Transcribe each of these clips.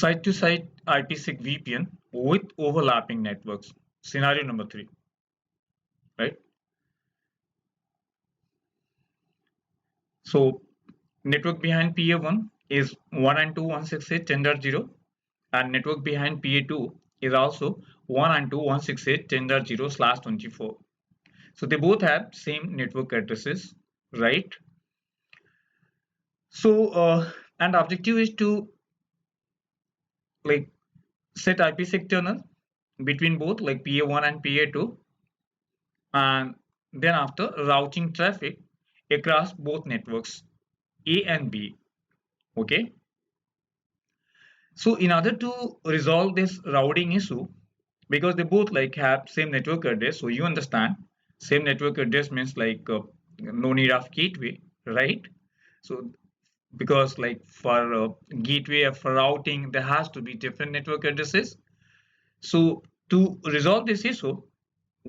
Site-to-site IPsec VPN with overlapping networks. Scenario number 3, right? So network behind PA1 is 192.168.10.0 and network behind PA2 is also 192.168.10.0/24. So they both have same network addresses, right? So and the objective is to like set IPsec tunnel between both like PA1 and PA2, and then after routing traffic across both networks A and B. Okay. So in order to resolve this routing issue, because they both like have same network address, so you understand same network address means like no need of gateway, right? So because like for gateway for routing there has to be different network addresses. So to resolve this issue,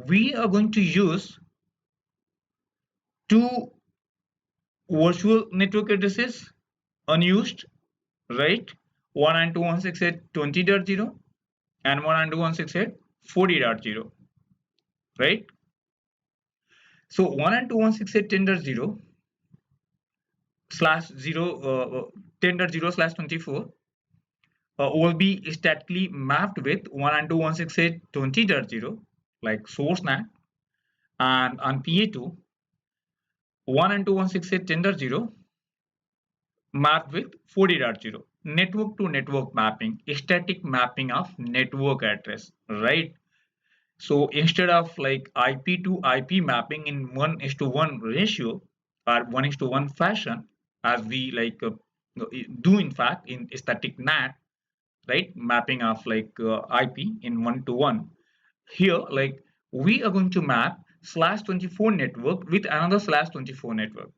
we are going to use two virtual network addresses unused, right? 192.168.20.0 and 192.168.40.0, right? So 192.168.10.0 slash 10.0/24 will be statically mapped with 192.168.20.0 like source NAT, and on PA2 192.168.10.0 mapped with 40.0. Network to network mapping, static mapping of network address, right? So instead of like IP to IP mapping in 1:1 ratio or 1:1 fashion, as we like do in fact in static NAT, right? Mapping of like IP in 1:1. Here, like we are going to map /24 network with another /24 network.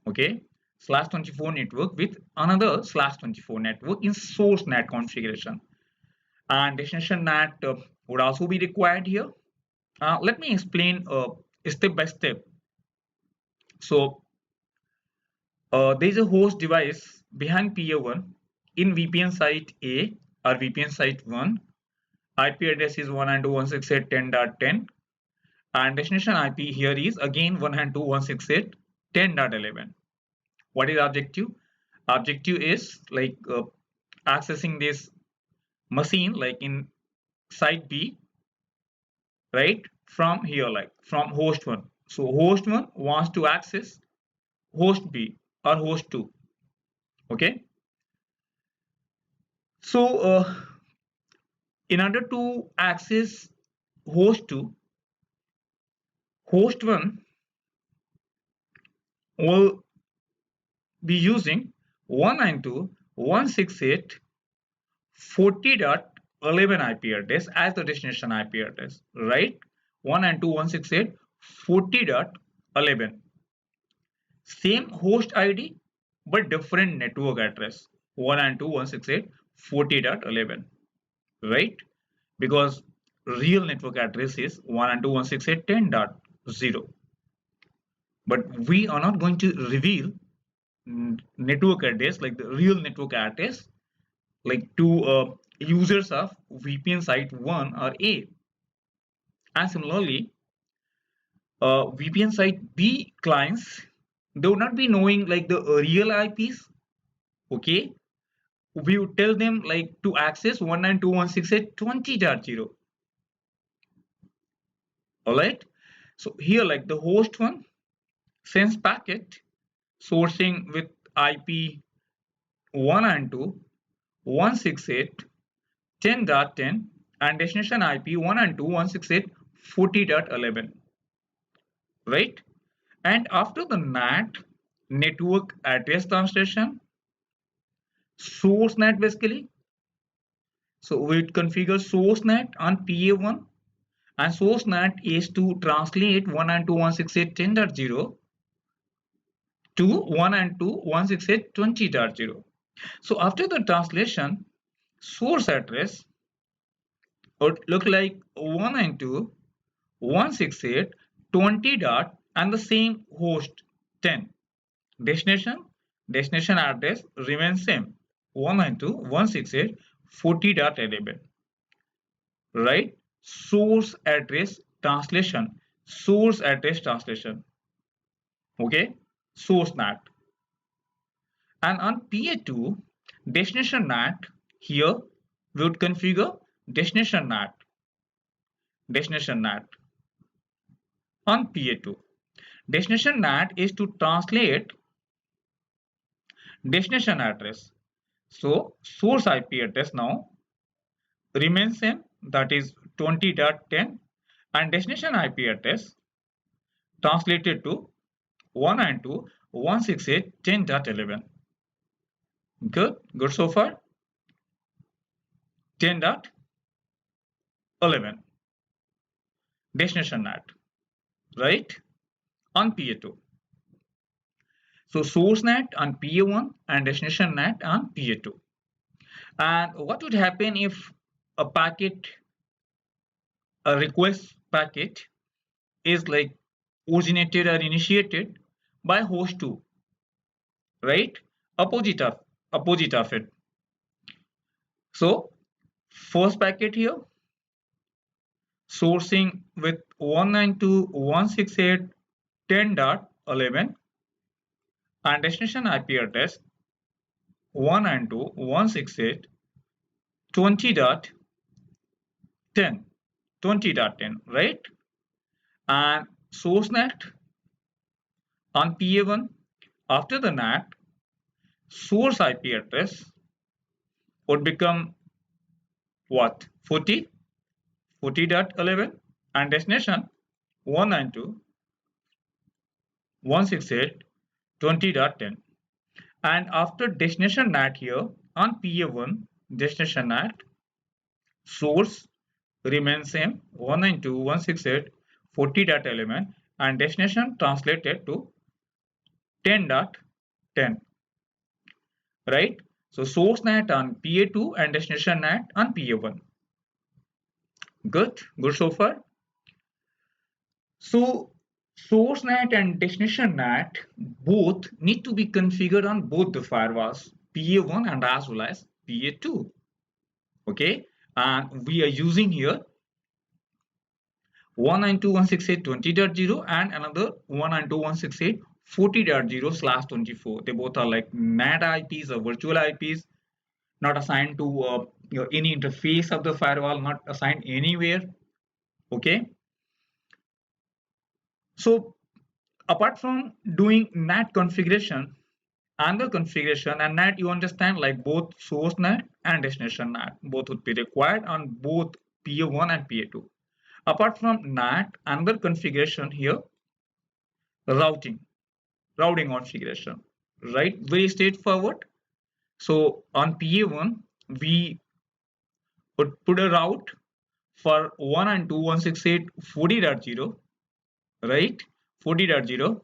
Okay, /24 network with another /24 network in source NAT configuration, and destination NAT would also be required here. Let me explain step by step. So there is a host device behind PA1 in VPN site A or VPN site 1. IP address is 192.168.10.10 and destination IP here is again 192.168.10.11. What is objective? Objective is like accessing this machine like in site B, right? From here, like from host 1. So host 1 wants to access host B or host 2. Okay. So in order to access host 2, host 1 will be using 192.168.40.11 IP address as the destination IP address, right? 192.168.40.11. Same host ID but different network address 192.168.40.11, right? Because real network address is 192.168.10.0, but we are not going to reveal network address like the real network address like to users of VPN site 1 or A. And similarly VPN site B clients, they would not be knowing like the real IPs. Okay, we would tell them like to access 192.168.20.0. All right, so here like the host 1 sends packet sourcing with IP 192.168.10.10 and destination IP 192.168.40.11, right? And after the NAT network address translation, source NAT basically. So we configure source NAT on PA1, and source NAT is to translate 192.168.10.0 to 192.168.20.0. So after the translation, source address would look like 192.168.20. And the same host 10. Destination address remains same 192.168.40.11, right? Source address translation, source address translation, okay? Source NAT. And on PA2, destination NAT, here we would configure destination NAT, destination NAT on PA2. Destination NAT is to translate destination address. So source IP address now remains same, that is 20.10, and destination IP address translated to 192.168.10.11. Good, good so far. 10.11 destination NAT, right? On PA2. So source NAT on PA1 and destination NAT on PA2. And what would happen if a packet, a request packet is like originated or initiated by host 2, right? Opposite of it. So first packet here sourcing with 192.168.10.11 and destination IP address 192.168.20.10, 20.10, right? And source NAT on PA1 after the NAT, source IP address would become what? 40.11 and destination 192.168.20.10. And after destination NAT here on PA1 destination NAT, source remains same 192.168.40.11 and destination translated to 10.10, right? So source NAT on PA2 and destination NAT on PA1. Good, good so far. So source NAT and destination NAT both need to be configured on both the firewalls, PA1 and as well as PA2. Okay, and we are using here 192.168.20.0 and another 192.168.40.0/24. They both are like NAT IPs or virtual IPs, not assigned to any interface of the firewall, not assigned anywhere. Okay. So apart from doing NAT configuration, another configuration and NAT, you understand, like both source NAT and destination NAT, both would be required on both PA1 and PA2. Apart from NAT, another configuration here, routing configuration, right? Very straightforward. So on PA1, we would put a route for 192.168.40.0, right? 40.0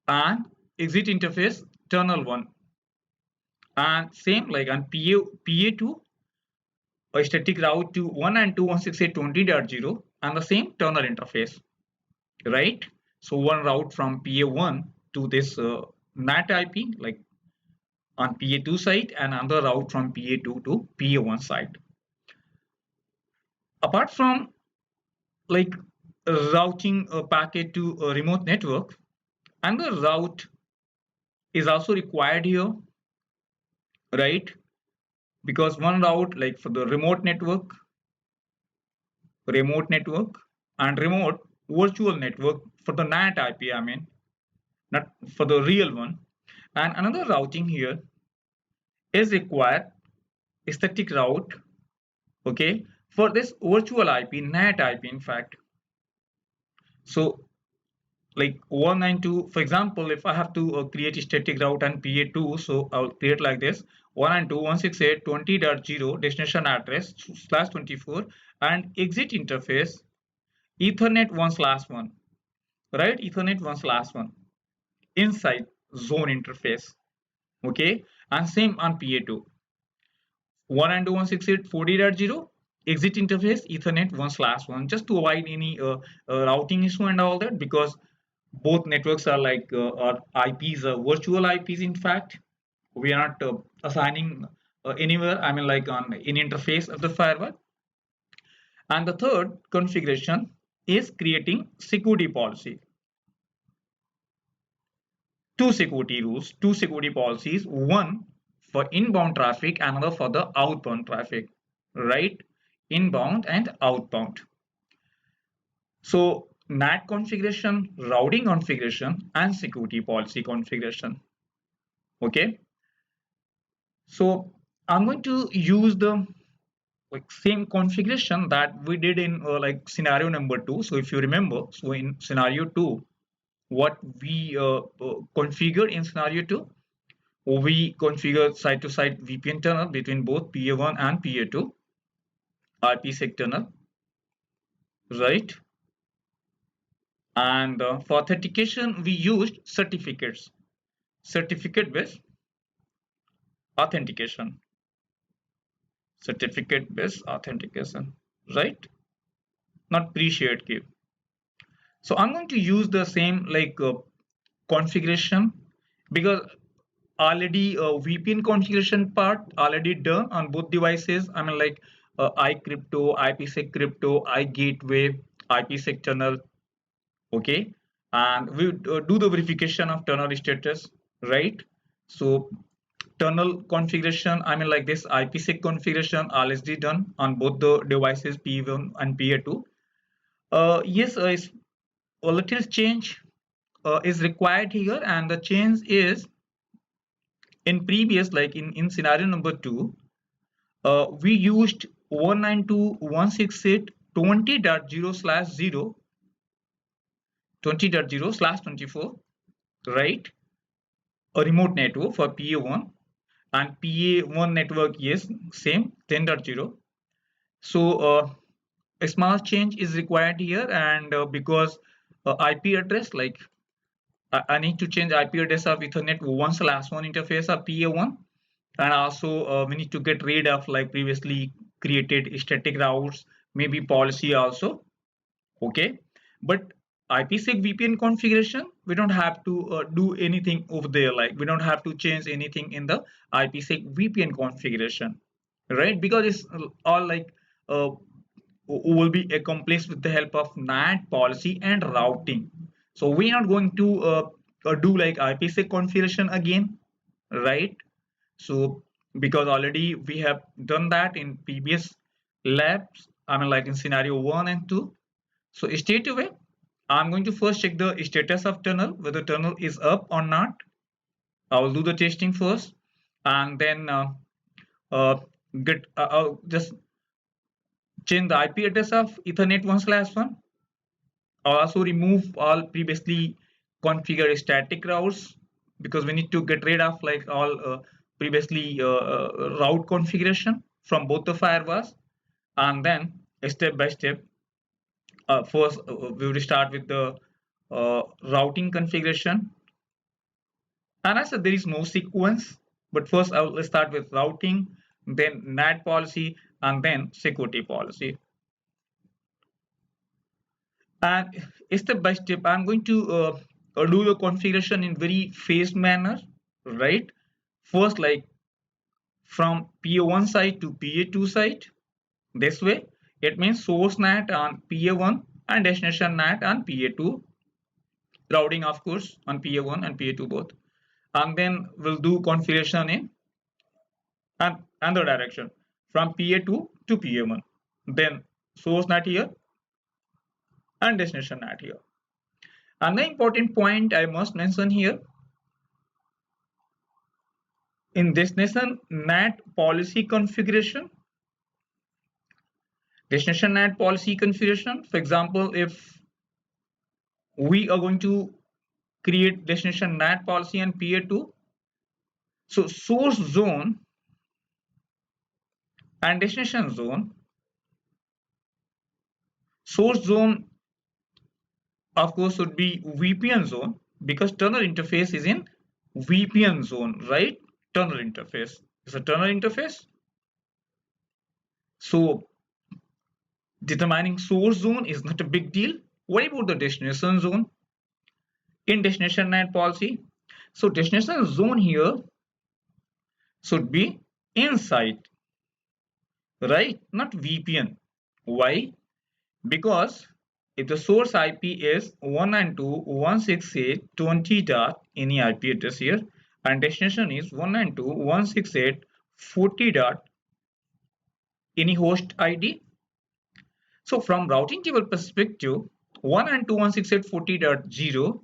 and exit interface tunnel 1. And same like on PA2, a static route to 192.168.20.0 and the same tunnel interface, right? So one route from PA1 to this NAT IP, like on PA2 side, and another route from PA2 to PA1 side. Apart from like routing a packet to a remote network, another route is also required here, right? Because one route like for the remote network and remote virtual network for the NAT IP, I mean, not for the real one. And another routing here is required, static route, okay, for this virtual IP, NAT IP in fact. So like 192, for example, if I have to create a static route on PA2, so I'll create like this 192.168.20.0 destination address /24 and exit interface Ethernet 1/1, right? Ethernet 1/1 inside zone interface, okay? And same on PA2 192.168.40.0 exit interface Ethernet 1/1, just to avoid any routing issue and all that, because both networks are like our IPs, virtual IPs. In fact, we are not assigning anywhere, I mean like on in interface of the firewall. And the third configuration is creating security policy. Two security rules, two security policies, one for inbound traffic, another for the outbound traffic, right? Inbound and outbound. So NAT configuration, routing configuration, and security policy configuration. Okay. So I'm going to use the like same configuration that we did in like scenario number 2. So if you remember, so in scenario 2, what we configured in scenario 2, we configured site-to-site VPN tunnel between both PA1 and PA2, IPsec tunnel, right? And for authentication, we used certificates, certificate-based authentication, certificate-based authentication, right? Not pre-shared key. So I'm going to use the same like configuration because already VPN configuration part already done on both devices. I mean like iCrypto, IPsec crypto, iGateway, IPsec tunnel. Okay, and we do the verification of tunnel status, right? So tunnel configuration, I mean like this IPsec configuration already done on both the devices P1 and PA2. Yes, it's a little change is required here, and the change is in previous, like in scenario number 2, we used 192.168.20.0/0, 20.0/24, right? A remote network for PA1, and PA1 network is same 10.0. So a small change is required here, and because IP address, like I need to change IP address of Ethernet 1/1 interface of PA1, and also we need to get rid of like previously created static routes, maybe policy also. Okay, but IPsec VPN configuration, we don't have to do anything over there, like we don't have to change anything in the IPsec VPN configuration, right? Because it's all like uh, will be accomplished with the help of NAT policy and routing. So we're not going to do like IPsec configuration again, right? So because already we have done that in previous labs, I mean like in scenario 1 and 2. So straight away, I'm going to first check the status of tunnel, whether tunnel is up or not. I will do the testing first, and then uh, I'll just change the IP address of Ethernet 1/1. I'll also remove all previously configured static routes because we need to get rid of like all previously route configuration from both the firewalls, and then step by step. First, we will start with the routing configuration. And I said there is no sequence, but first I will start with routing, then NAT policy, and then security policy. And step by step, I'm going to do the configuration in very phased manner, right? First, like from PA1 side to PA2 side, this way. It means source NAT on PA1 and destination NAT on PA2, routing of course on PA1 and PA2 both, and then we'll do configuration in and another direction from PA2 to PA1, then source NAT here and destination NAT here. And the important point I must mention here, in destination NAT policy configuration, destination NAT policy configuration, for example, if we are going to create destination NAT policy and PA2, so source zone and destination zone, source zone of course would be VPN zone because tunnel interface is in VPN zone, right? Tunnel interface is a tunnel interface. So determining source zone is not a big deal. What about the destination zone in destination NAT policy? So destination zone here should be inside, right? Not VPN. Why? Because if the source IP is 192.168.20 dot any IP address here, and destination is 192.168.40 dot any host ID. So from routing table perspective, 192.168.40.0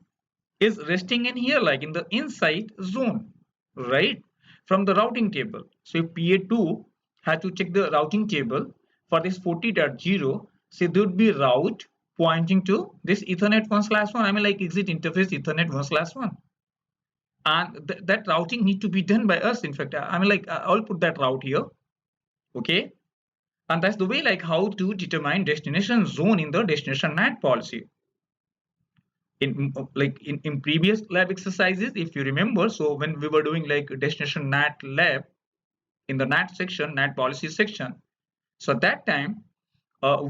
is resting in here, like in the inside zone, right? From the routing table. So if PA2 had to check the routing table for this 40.0, so there would be route pointing to this Ethernet 1/1. I mean, like exit interface Ethernet 1/1. And that routing need to be done by us. In fact, I mean, like I'll put that route here. Okay. And that's the way, like how to determine destination zone in the destination NAT policy. In previous lab exercises, if you remember, so when we were doing like destination NAT lab in the NAT section, NAT policy section, so at that time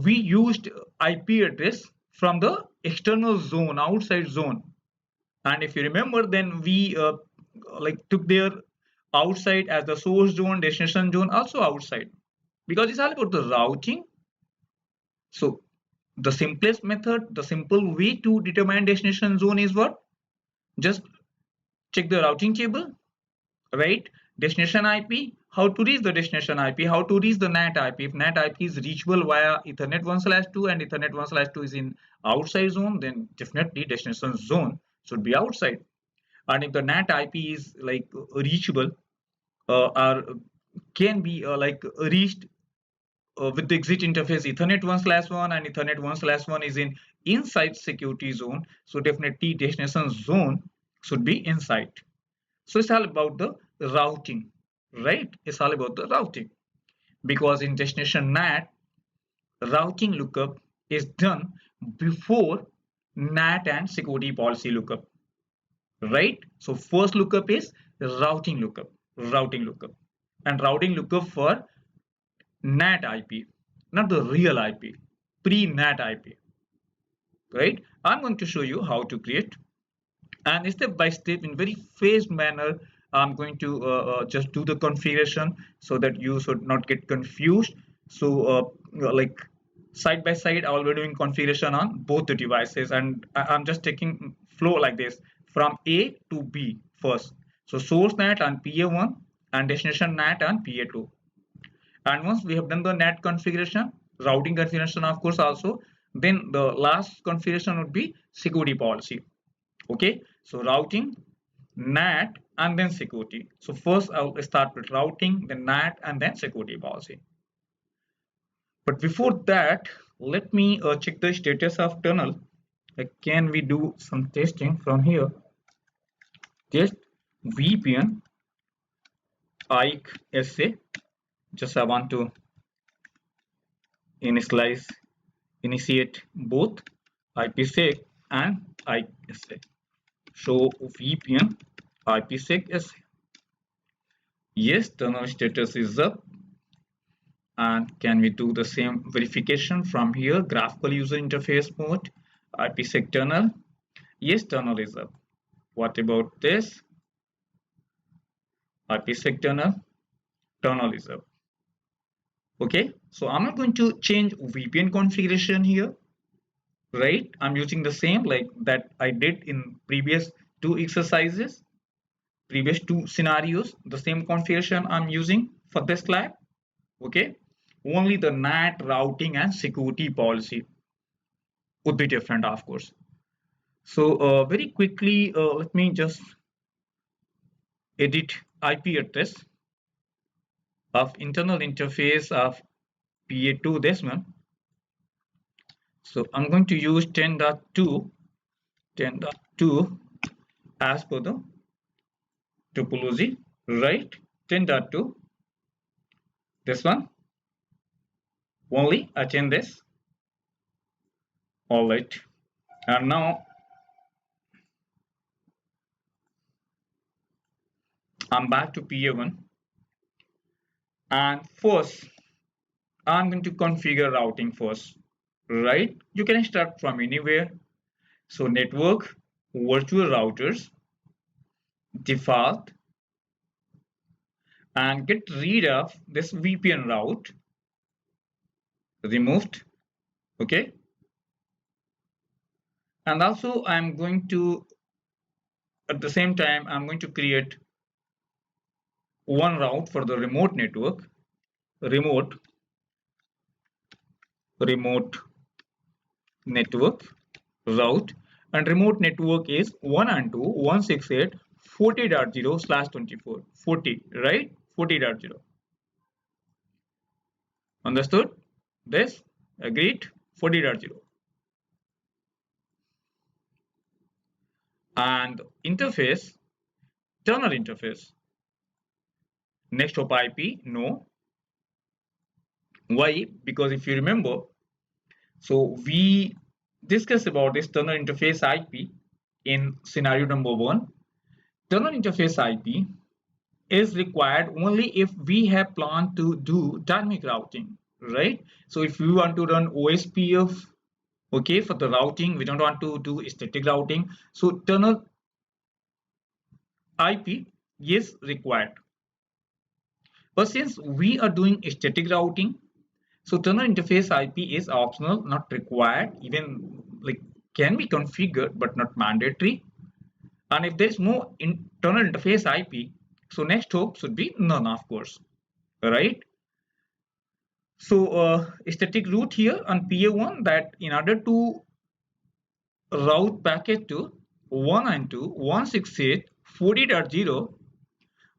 we used IP address from the external zone, outside zone. And if you remember, then we like took their outside as the source zone, destination zone also outside, because it's all about the routing. So the simplest method, the simple way to determine destination zone is what? Just check the routing table, right? Destination IP, how to reach the destination IP, how to reach the NAT IP. If NAT IP is reachable via Ethernet 1/2 and Ethernet 1/2 is in outside zone, then definitely destination zone should be outside. And if the NAT IP is like reachable or can be like reached with the exit interface Ethernet 1/1 and Ethernet 1/1 is in inside security zone, so definitely destination zone should be inside. So it's all about the routing, right? It's all about the routing, because in destination NAT, routing lookup is done before NAT and security policy lookup, right? So first lookup is routing lookup, and routing lookup for NAT IP, not the real IP, pre-NAT IP, right? I'm going to show you how to create, and step by step in very phased manner. I'm going to just do the configuration so that you should not get confused. So like side by side, I will be doing configuration on both the devices, and I'm just taking flow like this from A to B first. So source NAT and PA1 and destination NAT and PA2. And once we have done the NAT configuration, routing configuration of course also, then the last configuration would be security policy. Okay, so routing, NAT, and then security. So first I'll start with routing, then NAT, and then security policy. But before that, let me check the status of tunnel. Like, can we do some testing from here? Just VPN IPsec. Just I want to initiate both IPsec and IPsec. So VPN IPsec is yes, tunnel status is up. And can we do the same verification from here? Graphical user interface mode, IPsec tunnel. Yes, tunnel is up. What about this? IPsec tunnel is up. Okay, so I'm not going to change VPN configuration here, right? I'm using the same like that I did in previous two exercises, previous two scenarios, the same configuration I'm using for this lab. Okay, only the NAT routing and security policy would be different, of course. So very quickly, let me just edit IP address of internal interface of PA2, this one. So I'm going to use 10.2 as per the topology, right? 10.2, this one only. I change this. All right, and now I'm back to PA1, and first I'm going to configure routing first, right? You can start from anywhere. So network, virtual routers, default, and get rid of this VPN route, removed. Okay, and also I'm going to, at the same time, I'm going to create one route for the remote network, remote remote network route, and remote network is 192.168.40.0/24, 40, right? 40.0. Understood this? Agreed? 40.0. And interface, tunnel interface, next hop IP, no. Why? Because if you remember, so we discussed about this tunnel interface IP in scenario number 1. Tunnel interface IP is required only if we have planned to do dynamic routing, right? So if we want to run OSPF, okay, for the routing, we don't want to do static routing. So tunnel IP is required. But since we are doing static routing, so tunnel interface IP is optional, not required, even like can be configured but not mandatory. And if there is no internal interface IP, so next hop should be none, of course, right? So static route here on PA1, that in order to route packet to 192.168.40.0,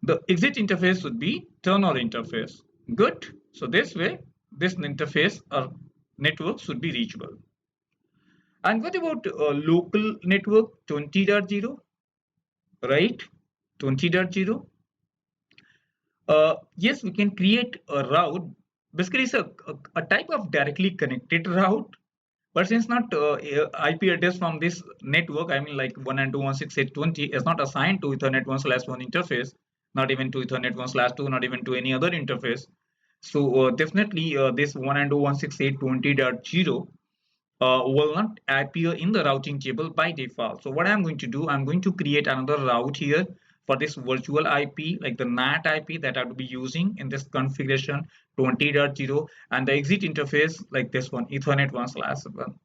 the exit interface would be tunnel interface. Good. So this way, this interface or network should be reachable. And what about local network 20.0, right? 20.0. Yes, we can create a route. Basically, it's a type of directly connected route. But since not IP address from this network, I mean like 192.168.20 is not assigned to Ethernet 1/1 interface, not even to Ethernet 1/2, not even to any other interface. So definitely this 192.168.20.0 will not appear in the routing table by default. So what I'm going to do, I'm going to create another route here for this virtual IP, like the NAT IP that I will be using in this configuration 20.0, and the exit interface like this one, Ethernet 1/1.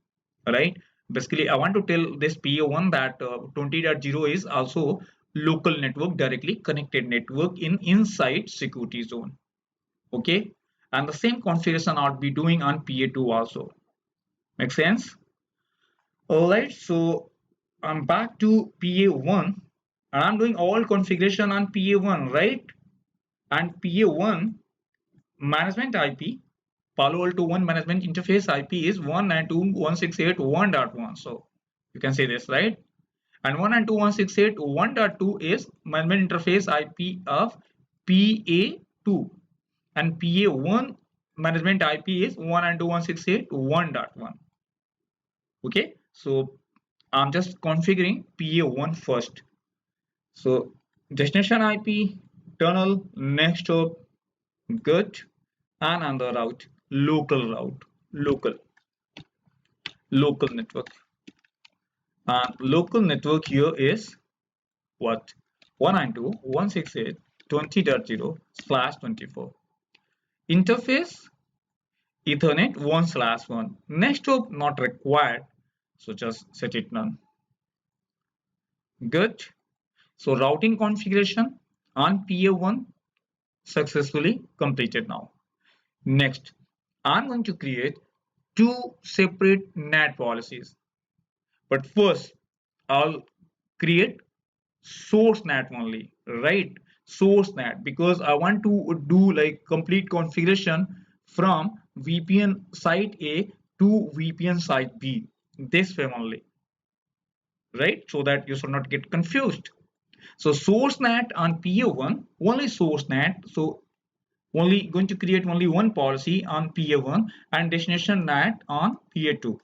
Right? Basically, I want to tell this PO1 that 20.0 is also local network, directly connected network in inside security zone. Okay, and the same configuration I'll be doing on PA2 also. Make sense? Alright, so I'm back to PA1 and I'm doing all configuration on PA1, right? And PA1 management IP, Palo Alto 1 management interface IP is 192.168.1.1. So you can say this, right? And 192.168.1.2 is management interface IP of PA2. And PA1 management IP is 192.168.1.1. Okay, so I'm just configuring PA1 first. So destination IP, tunnel, next hop, good, and on the route, local network. And local network here is what? 192.168.20.0/24. Interface Ethernet 1/1. Next hop not required, so just set it none. Good. So routing configuration on PA1 successfully completed now. Next, I'm going to create two separate NAT policies. But first, I'll create source NAT only, right? Source NAT, because I want to do like complete configuration from VPN site A to VPN site B, this way only, right? So that you should not get confused. So source NAT on PA1, only source NAT. So only going to create only one policy on PA1 and destination NAT on PA2.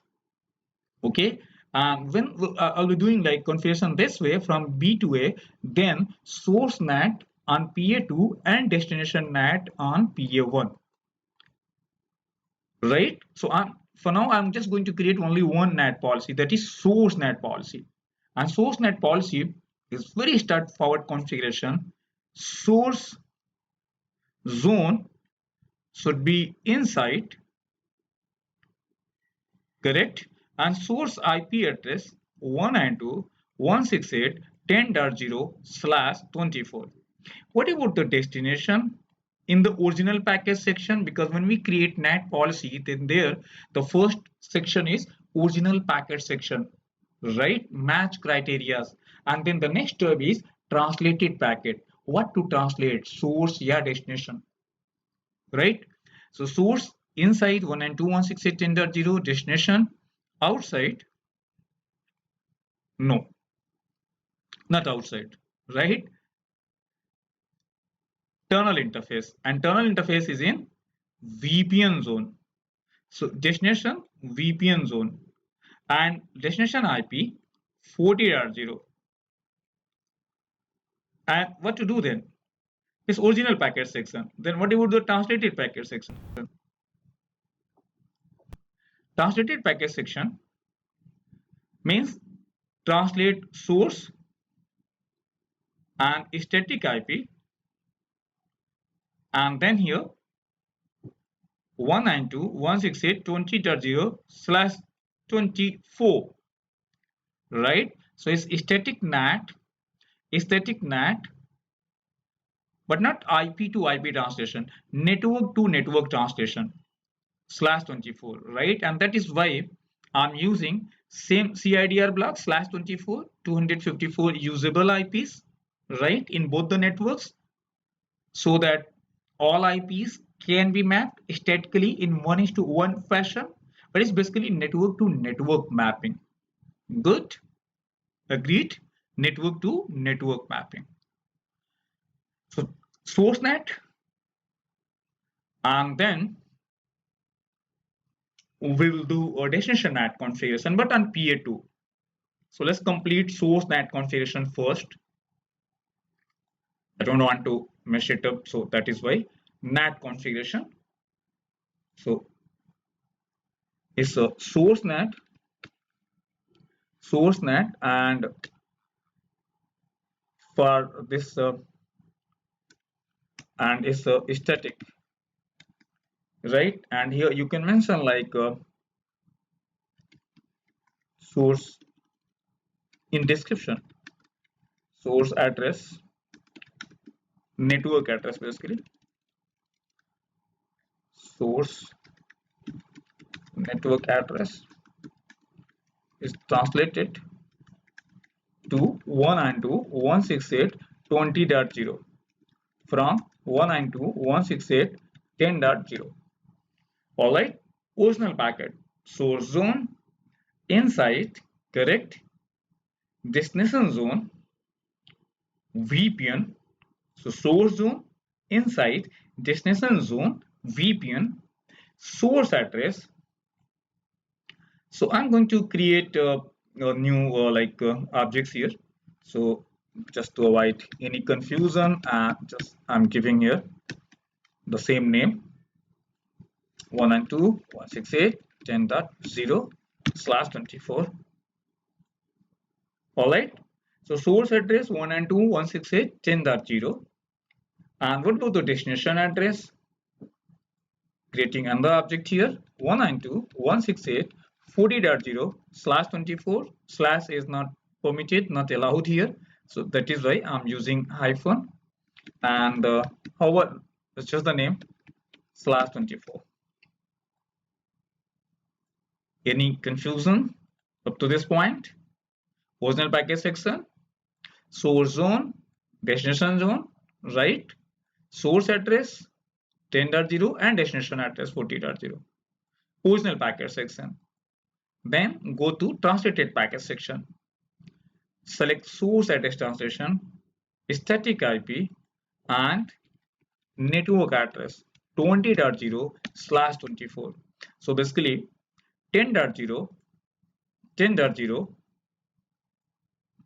Okay. When I'll be doing like configuration this way from B to A, then source NAT on PA2 and destination NAT on PA1. Right. So for now, I'm just going to create only one NAT policy, that is source NAT policy. And source NAT policy is very straightforward configuration. Source zone should be inside, correct? And source IP address 192.168.10.0/24. What about the destination? In the original package section, because when we create NAT policy, then there the first section is original package section, right? Match criteria, and then the next tab is translated packet. What to translate? Source, yeah, destination, right? So source inside 192.168.10.0, destination outside, no, not outside, right? Tunnel interface, and tunnel interface is in VPN zone. So destination VPN zone and destination IP 40.0. And what to do then? This original packet section. Then what about the translated packet section? Translated packet section means translate source and static IP, and then here 192.168.20.0/24, right? So it's static NAT, but not IP to IP translation, network to network translation /24, right? And that is why I'm using same CIDR block /24, 254 usable IPs, right, in both the networks, so that all IPs can be mapped statically in 1:1 fashion, but it's basically network to network mapping. Good? Agreed? Network to network mapping. So source NAT, and then we will do a destination NAT configuration, but on PA2. So let's complete source NAT configuration first. I don't want to mess it up, so that is why NAT configuration. So it's a source NAT, and for this and it's static, right? And here you can mention like source in description, source address, network address, basically source network address is translated to 192.168.20.0 from 192.168.10.0. All right, original packet, source zone inside, correct, destination zone VPN. So source zone inside, destination zone VPN, source address. So I'm going to create a new objects here. So just to avoid any confusion, just I'm giving here the same name 192.168.10.0/24. All right. So source address 192.168.10.0. And what about the destination address? Creating another object here 192.168.40.0/24. Slash is not permitted, not allowed here. So that is why I'm using hyphen. And however, it's just the name /24. Any confusion up to this point? Original package section, source zone, destination zone, right? Source address 10.0 and destination address 40.0. Original package section. Then go to translated package section. Select source address translation, static IP, and network address 20.0/24. So basically 10.0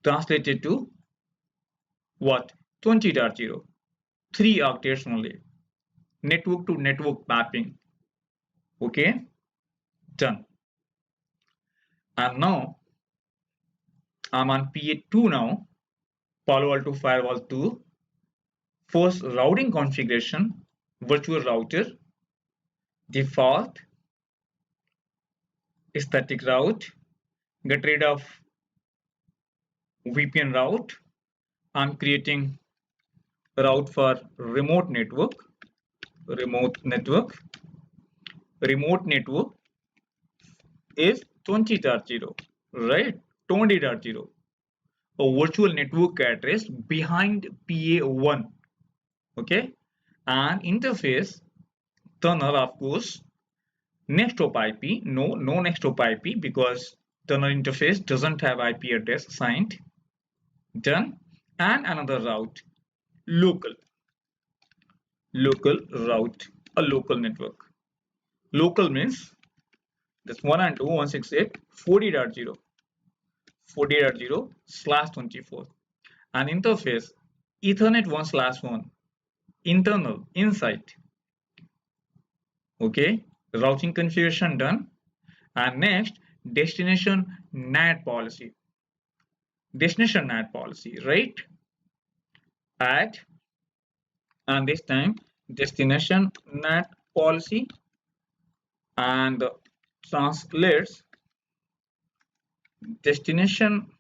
translated to what? 20.0. 3 octets only. Network to network mapping. Okay, done. And now I'm on PA2 now, Palo Alto Firewall 2. First routing configuration. virtual router, default, static route, get rid of VPN route. I'm creating route for remote network, remote network. Remote network is 20.0, right? 20.0. A virtual network address behind PA1, okay? And interface tunnel, of course, next hop IP. No next hop IP because tunnel interface doesn't have IP address assigned. Done. And another route, local. Local route, a local network. Local means this 192.168.40.0, 40.0/24. And interface Ethernet 1/1, internal, inside. Okay, routing configuration done. And next, destination NAT policy. Destination NAT policy, right? Add, and this time destination NAT policy, and translates destination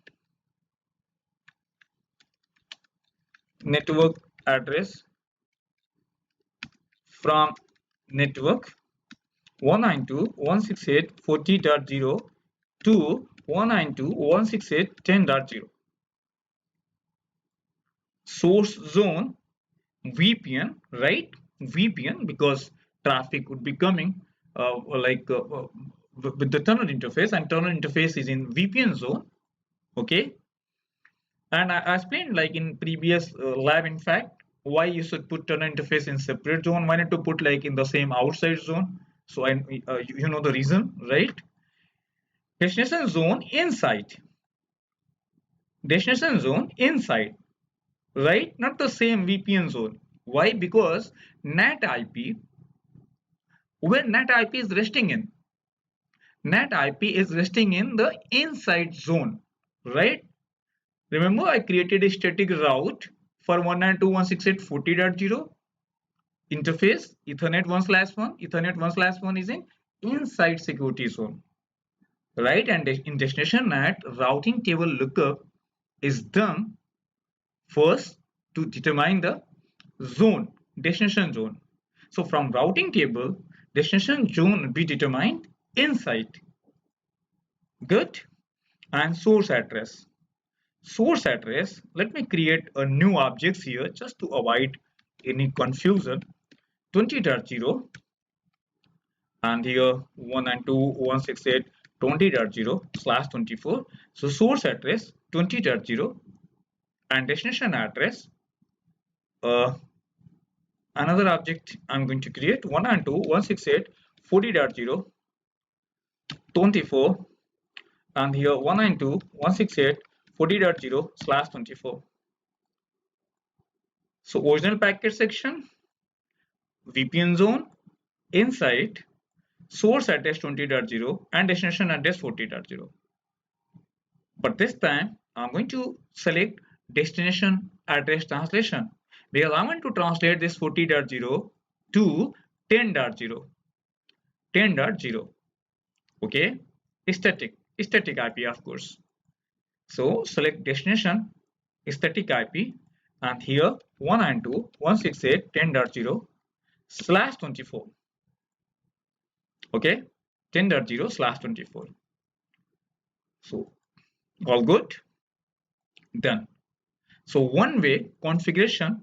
network address from network 192.168.40.0 to 192.168.10.0. Source zone VPN, right? VPN, because traffic would be coming with the tunnel interface, and tunnel interface is in VPN zone. Okay, and I explained like in previous lab, in fact, why you should put tunnel interface in separate zone. Why not to put like in the same outside zone? So you know the reason, right? Destination zone inside. Destination zone inside, right? Not the same VPN zone. Why? Because NAT IP, where NAT IP is resting in, NAT IP is resting in the inside zone, right? Remember, I created a static route for 192.168.40.0 interface, Ethernet 1/1. Ethernet 1/1 is in inside security zone, right? And in destination NAT, routing table lookup is done first to determine the zone, destination zone. So from routing table, destination zone will be determined inside. Good. And source address. Source address, let me create a new objects here just to avoid any confusion. 20.0 and here 192.168.20.0/24. So source address 20.0 and destination address, another object I'm going to create 192.168.40.0/24, and here 192.168.40.0/24. So original packet section, VPN zone, inside, source address 20.0 and destination address 40.0. But this time I'm going to select destination address translation because I want to translate this 40.0 to 10.0. 10.0. Okay, static IP, of course. So select destination static IP, and here 192.168.10.0/24. Okay, 10.0/24. So all good, done. So one way configuration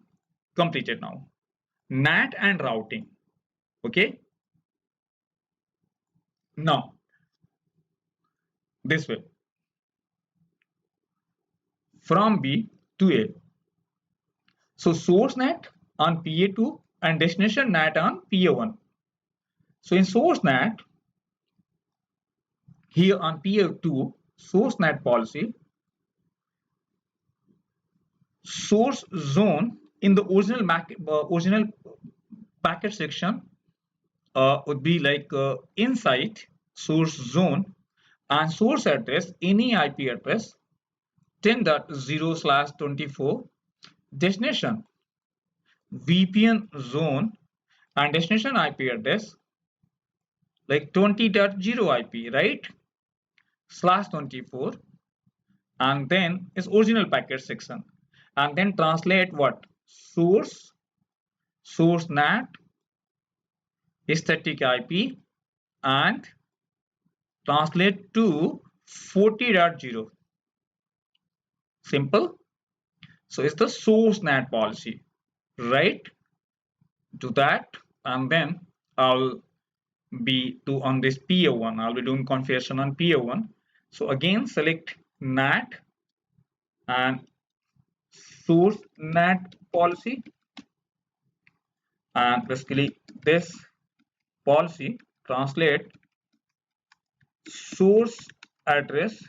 completed now. NAT and routing. Okay, now this way from B to A. So source NAT on PA2 and destination NAT on PA1. So in source NAT, here on PA2, source NAT policy, source zone in the original packet section would be like inside source zone, and source address any IP address 10.0/24, destination VPN zone and destination IP address like 20.0 IP, right? /24, and then is original packet section, and then translate what? Source NAT, static IP, and translate to 40.0. Simple. So it's the source NAT policy, right? Do that, and then I'll be to on this PO1. I'll be doing configuration on PO1. So again, select NAT and source NAT policy, and basically this policy translate source address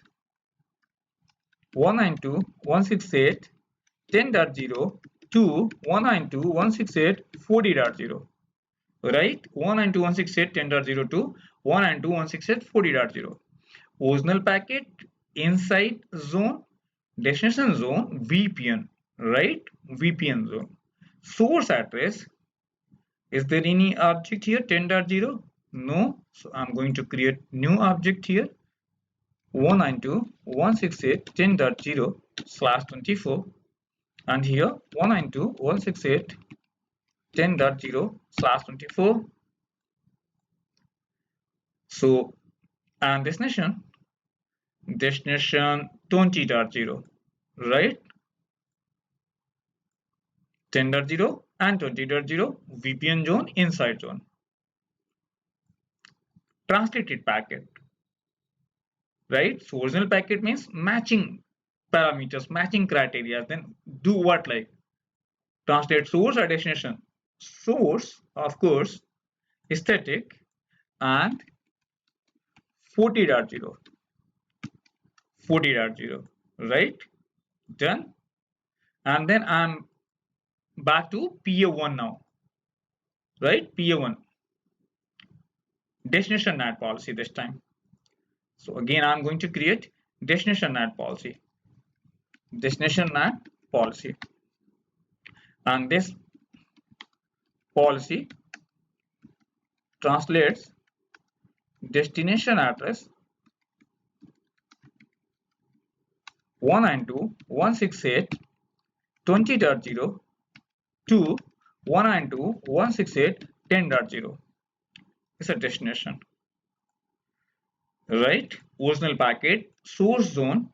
192.168.10.0 to 192.168.40.0, right? 192.168.10.0 to 192.168.40.0. Original packet inside zone, destination zone, VPN, right? VPN zone. Source address, is there any object here? 10.0? No. So I'm going to create new object here. 192.168.10.0/24, and here 192.168.10.0/24. So, and destination 20.0, right? 10.0 and 20.0 VPN zone, inside zone. Translated packet, right? So original packet means matching parameters, matching criteria. Then do what? Like translate source or destination. Source, of course, static, and 40.0, 40.0, right? Done. And then I'm back to PO1 now, right? PO1, destination NAT policy this time. So again, I'm going to create destination NAT policy, destination NAT policy, and this policy translates destination address 192.168.20.0 to 192.168.10.0 is a destination, right? Original packet, source zone,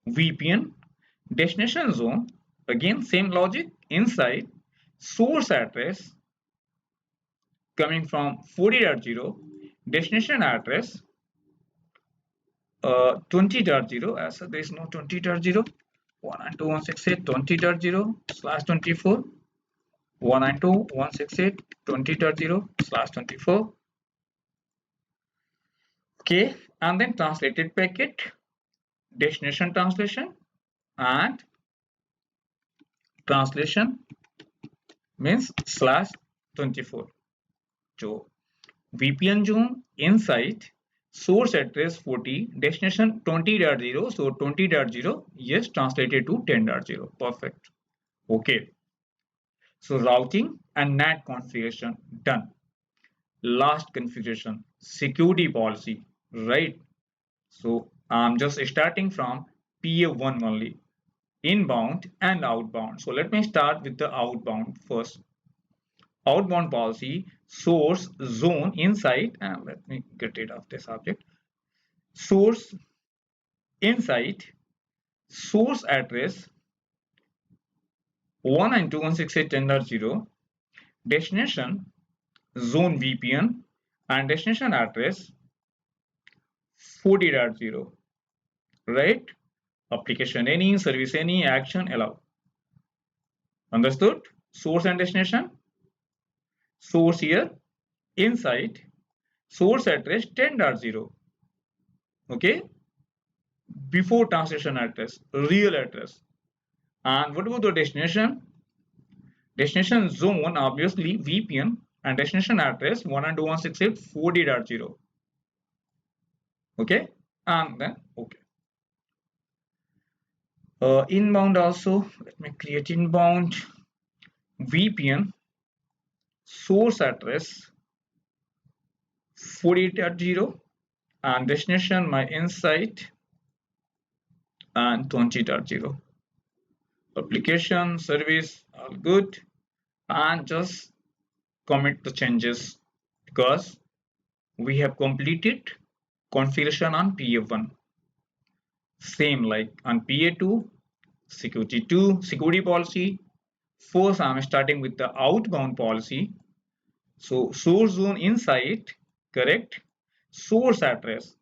VPN, destination zone, again same logic, inside source address coming from 40.0, destination address 20.0, as there is no 20.0, 192.168.20.0/24, 192.168.20.0/24. Okay, and then translated packet, destination translation, and translation means /24. So VPN zone, inside source address 40, destination 20.0, so 20.0, yes, translated to 10.0. Perfect. Okay, so routing and NAT configuration done. Last configuration, security policy, right? So I'm just starting from PA1 only, inbound and outbound. So let me start with the outbound first. Outbound policy, source zone inside, and let me get rid of this object. Source inside, source address 192.168.10.0, destination zone VPN, and destination address 40.0, right? Application any, service any, action allow. Understood? Source and destination. Source here, inside, source address 10.0, okay? Before translation address, real address. And what about the destination? Destination zone, obviously VPN, and destination address 192.168.40.0. Okay, and then okay. Inbound also, let me create inbound VPN source address 48.0 and destination my insight and 20.0. Application service all good, and just commit the changes because we have completed configuration on PA1. Same like on PA2, security policy. First, I'm starting with the outbound policy. So source zone insight, correct? Source address,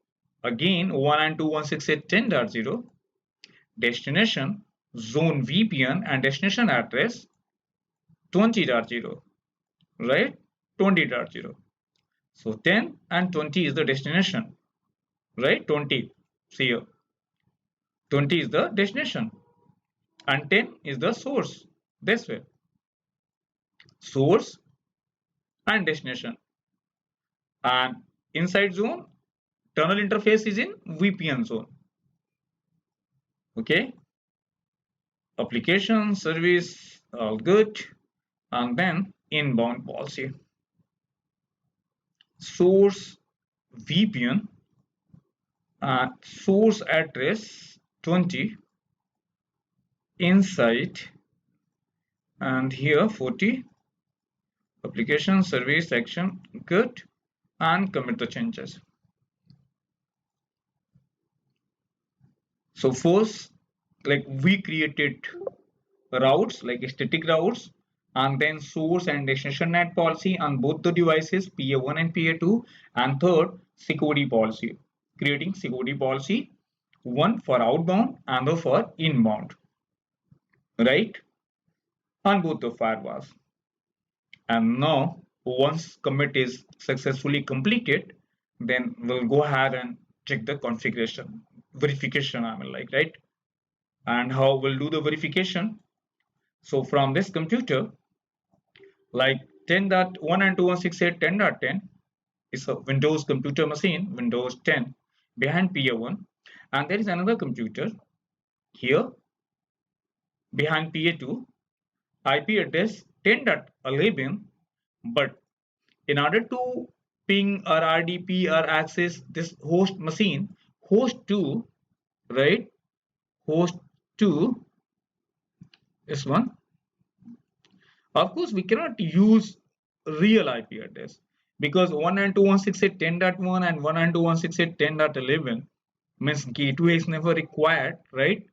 again 192.168.10.0. Destination, zone VPN and destination address 20.0, right? 20.0. So 10 and 20 is the destination, right? 20, see here. 20 is the destination and 10 is the source. This way. Source and destination. And inside zone, tunnel interface is in VPN zone. Okay. Application, service, all good. And then inbound policy. Source VPN and source address 20 inside and here 40 application service section good and commit the changes. So first, like we created routes like static routes and then source and destination net policy on both the devices PA1 and PA2, and third security policy, creating security policy one for outbound and the for inbound, right, on both the firewalls. And now once commit is successfully completed, then we'll go ahead and check the configuration verification, I mean like, right? And how we'll do the verification. So from this computer, like 10.1 and 2.168.10.10 is a Windows computer machine, Windows 10 behind PA1, and there is another computer here behind PA2, IP address 10.11, but in order to ping or RDP or access this host machine, host 2, right? Host 2 is one. Of course, we cannot use real IP address because 192.168.10.1 and 192.168.10.11 means gateway is never required, right?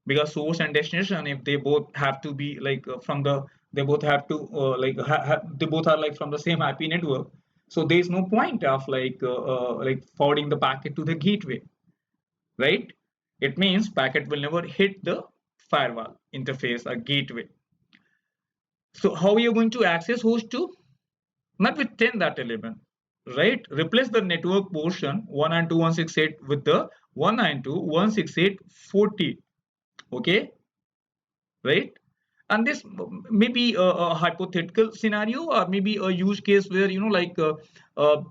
Because source and destination, if they both have to be like from the, they both have to they both are like from the same IP network. So there is no point of like forwarding the packet to the gateway, right? It means packet will never hit the firewall interface or gateway. So how are you going to access host 2? Not with 10.11, right? Replace the network portion 192.168 with the 192.168.40, okay, right? And this may be a hypothetical scenario or maybe a use case where uh,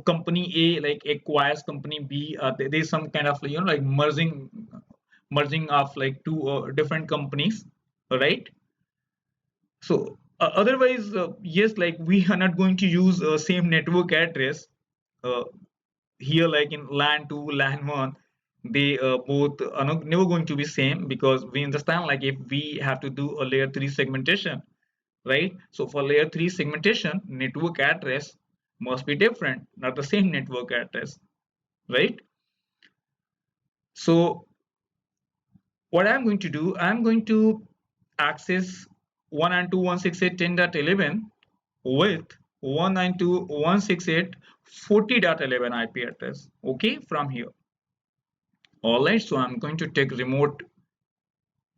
company A like acquires company B. There's some kind of like merging of like two different companies, right? So otherwise, yes, like we are not going to use same network address uh, here, like in LAN 2, LAN 1. They both are not, never going to be same because we understand like if we have to do a layer 3 segmentation, right? So for layer 3 segmentation, network address must be different, not the same network address, right? So what I'm going to do, I'm going to access 192.168.10.11 with 192.168.40.11 IP address, okay, from here. All right, so I'm going to take remote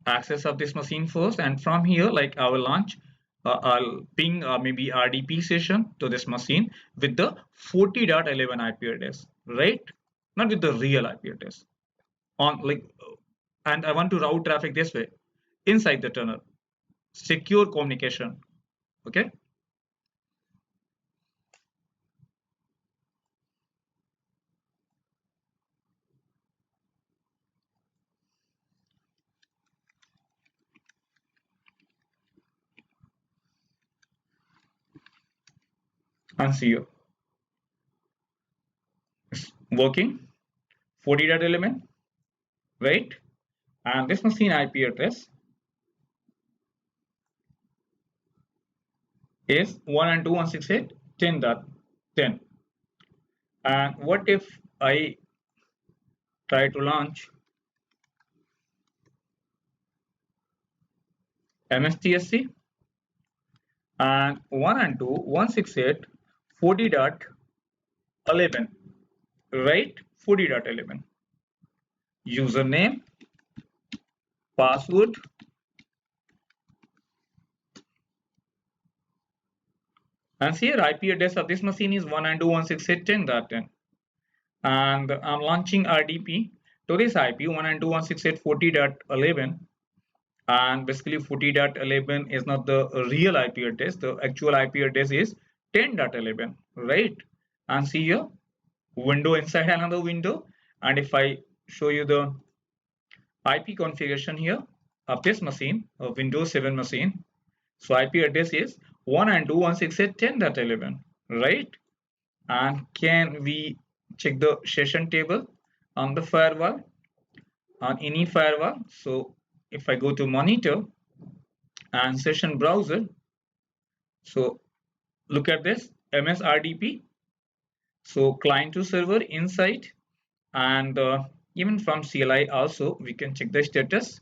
access of this machine first, and from here, like I will launch, I'll ping maybe RDP session to this machine with the 40.11 IP address, right? Not with the real IP address. On like, and I want to route traffic this way inside the tunnel. Secure communication. Okay. and see you. It's working. 40.11, right? And this machine IP address is 192.168.10.10. And what if I try to launch MSTSC and 192.168.40.11, right? 40.11. Username, password, and here IP address of this machine is 192.168.10.10. And I'm launching RDP to this IP 192.168.40.11. And basically 40.11 is not the real IP address. The actual IP address is 10.11, right? And see here, window inside another window. And if I show you the IP configuration here of this machine, a Windows 7 machine, so IP address is 192.168.10.11, right? And can we check the session table on the firewall, on any firewall? So if I go to monitor and session browser, so look at this MSRDP, so client to server inside, and even from CLI also we can check the status.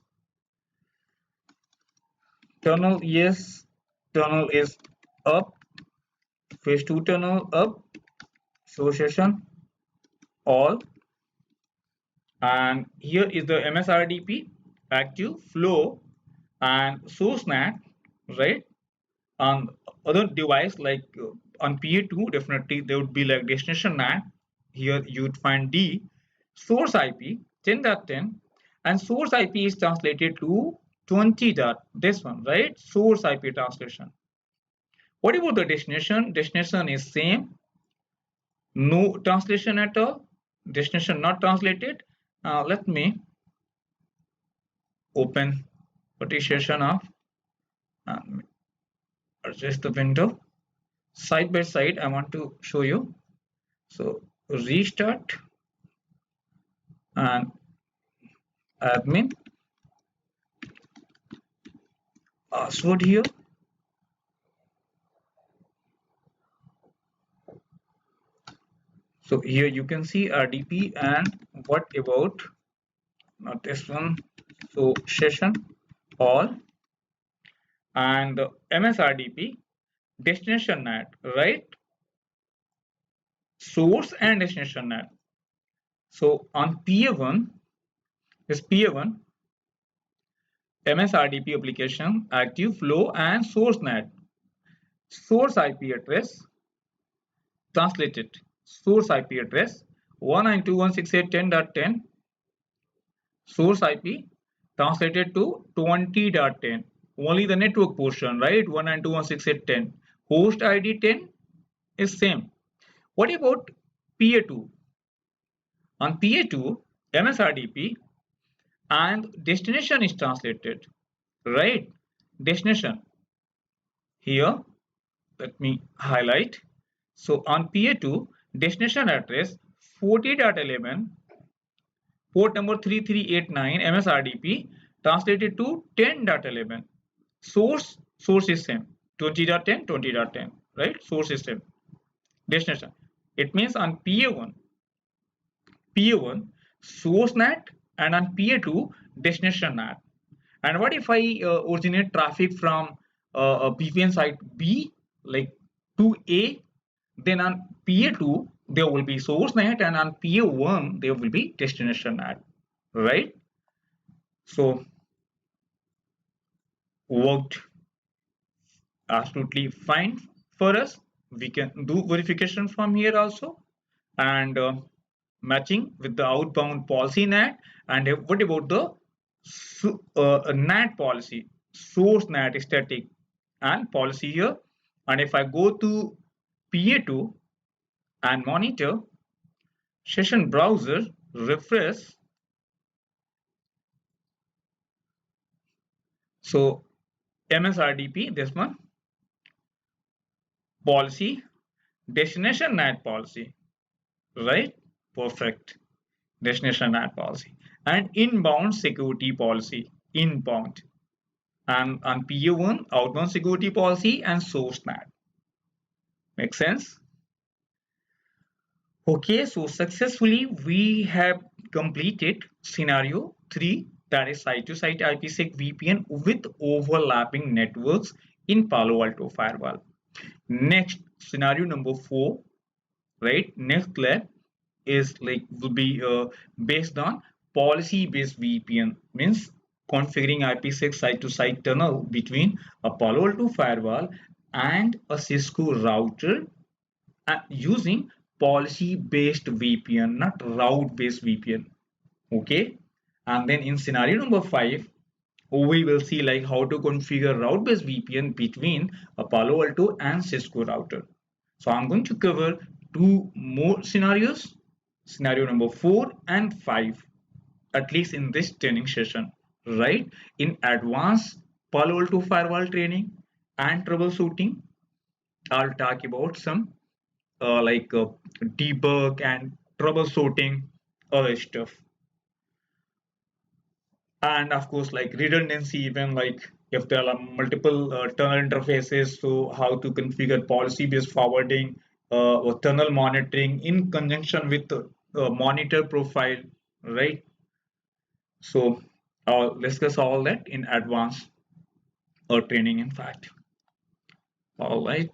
Tunnel, yes, tunnel is up, phase 2 tunnel up, so session all, and here is the MSRDP active flow and source NAT, right? On other device like on PA2, definitely there would be like destination NAT. Here you would find D, source IP 10.10, and source IP is translated to 20. This one, right? Source IP translation. What about the destination? Destination is same, no translation at all. Destination not translated. Let me open partition of and adjust the window. Side by side, I want to show you. So restart and admin password here. So here you can see RDP, and what about not this one? So session all and MSRDP destination NAT, right? Source and destination NAT. So on PA1 is PA1 MSRDP application active flow and source NAT. Source IP address translated. Source IP address 192.168.10.10. Source IP translated to 20.10. Only the network portion, right? 192.168.10. Host ID 10 is same. What about PA2? On PA2, MSRDP and destination is translated, right? Destination. Here, let me highlight. So on PA2, destination address 40.11, port number 3389, MSRDP translated to 10.11. Source is same, 20.10, 20.10, right? Source is same. Destination. It means on PA1 source NAT, and on PA2 destination NAT. And what if I originate traffic from a VPN site B, like to A, then on PA2 there will be source NAT, and on PA1 there will be destination NAT, right? So worked absolutely fine for us. We can do verification from here also, and matching with the outbound policy NAT. And what about the NAT policy? Source NAT static and policy here. And if I go to PA2 and monitor session browser, refresh, so MSRDP, this one, policy Destination NAT policy, right? Perfect. Destination NAT policy. And inbound security policy, inbound. And on PO1, outbound security policy and source NAT. Make sense? Okay, so successfully we have completed scenario 3, that is site-to-site IPsec VPN with overlapping networks in Palo Alto Firewall. Next, scenario number 4, right? Next lab is like will be based on policy-based VPN, means configuring IPsec site-to-site tunnel between a Palo Alto Firewall and a Cisco router using policy-based VPN, not route-based VPN. Okay. And then in scenario number 5, we will see like how to configure route-based VPN between a Palo Alto and Cisco router. So I'm going to cover two more scenarios, scenario number 4 and 5, at least in this training session, right? In advanced Palo Alto firewall training and troubleshooting, I'll talk about some like debug and troubleshooting other stuff, and of course like redundancy, even like if there are multiple tunnel interfaces, so how to configure policy based forwarding or tunnel monitoring in conjunction with monitor profile, right? So I'll discuss all that in advance or training, in fact. All right.